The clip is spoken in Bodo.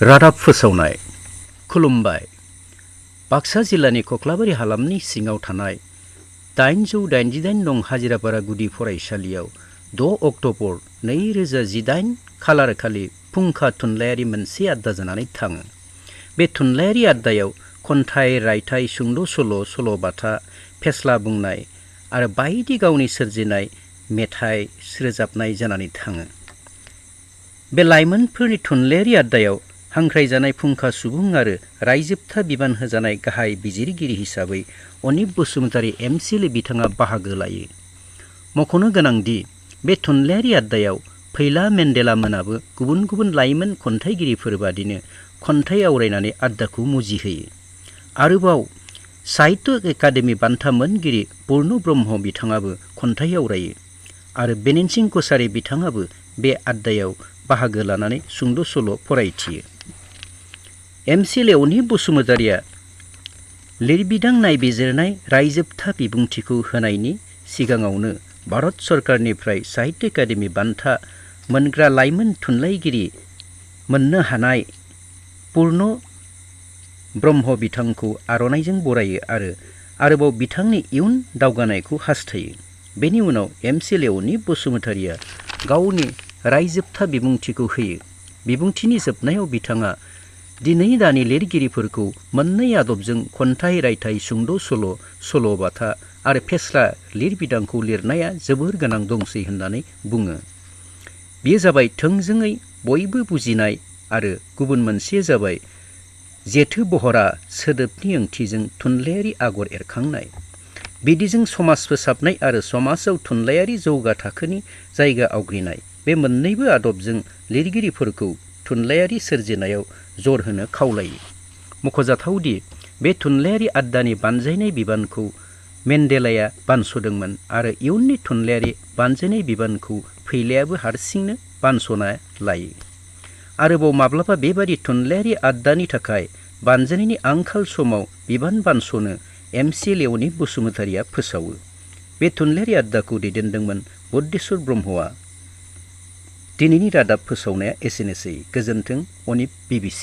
रादाब फोसावनाय खुलुमबाय। बाक्सा जिल्लानि कक्लाबारि हालामनि सिङाव थानाय 888 नं हाजिरापारा गुदि फरायसालियाव 6 अक्ट'बर 2018 खालार खालि फुंखा थुनलाइयारि मोनसे आड्डा जानानै थाङो। बे थुनलाइयारि आड्डायाव खन्थाइ, रायथाइ, सुंद' सल', सल'बाथा, फेस्ला बुंनाय आरो बायदि गावनि सोरजिनाय मेथाइ रोजाबनाय जानानै थाङो। बे लाइमोनफोरनि थुनलाइयारि आड्डायाव हांख्रायजानाय फुंखा सुबुं आरो रायजोबथा बिबान होजानाय गाहाय बिजिरगिरि हिसाबै अनिप बसुमतारी MCLA बिथाङा बाहागो लायो। मख'नो गोनांदि बे थुनलाइयारि आड्डायाव फैला मेन्डेला मोनाबो गुबुन गुबुन लाइमोन खन्थाइगिरिफोर बादिनो खन्थाइ आवरायनानै आड्डाखौ मुजिहोयो। आरोबाव साहित्य एकाडेमि बान्था मोनगिरि पुर्ण ब्रह्म बिथाङाबो खन्थाइ आवरायो आरो बेनिनसिं कसारी बिथाङाबो बे आड्डायाव बाहागो लानानै सुंद' सल' फरायथियो। MCLA अनिप बसुमतारीया लिरबिदां नायबिजिरनाय रायजोबथा बिबुंथिखौ होनायनि सिगाङावनो भारत सरकारनिफ्राय साहित्य एकाडेमि बान्था मोनग्रा लाइमोन थुनलाइगिरि मोननो हानाय पुर्ण ब्रह्म बिथांखौ आर'नाइजों बरायो आरोबाव बिथांनि इयुन दावगानायखौ हास्थायो। बेनि उनाव MCLA अनिप बसुमतारीया गावनि रायजोबथा बिबुंथिखौ होयो। बिबुंथिनि जोबनायाव बिथाङा दिनै दानि लिरगिरिफोरखौ मोननै आदबजों खन्थाइ, रायथाइ, सुंद' सल', सल'बाथा आरो फेस्ला लिरबिदांखौ लिरनाया जोबोर गोनां दंसै होननानै बुङो। बेयो जाबाय थोंजोङै बयबो बुजिनाय आरो गुबुन मोनसेया जाबाय जेथो बहरा सोदोबनि ओंथिजों थुनलाइयारि आगर एरखांनाय। बिदिजों समाज फोसाबनाय आरो समाजाव थुनलाइयारि जौगा थाखोनि जायगा आवग्रिनाय बे मोननैबो आदबजों लिरगिरिफोरखौ थुनलाइयारि सोरजिनायाव जर होनो खावलायो। मख'जाथावदि बे थुनलाइयारि आड्डानि बानजायनाय बिबानखौ मेन्डेलाया बानस'दोंमोन आरो इयुननि थुनलाइयारि बानजायनाय बिबानखौ फैलायाबो हारसिंनो बानस'ना लायो। आरोबाव माब्लाबा बेबादि थुनलाइयारि आड्डानि थाखाय बानजायनायनि आंखाल समाव बिबान बानस'नो MCLA अनिप बसुमतारीया फोसावो। बे थुनलाइयारि आड्डाखौ दैदेनदोंमोन बुद्धेश्वर ब्रह्मआ। दिनैनि रादाब फोसावनाया एसेनोसै। गोजोन्थों। अनिप BBC।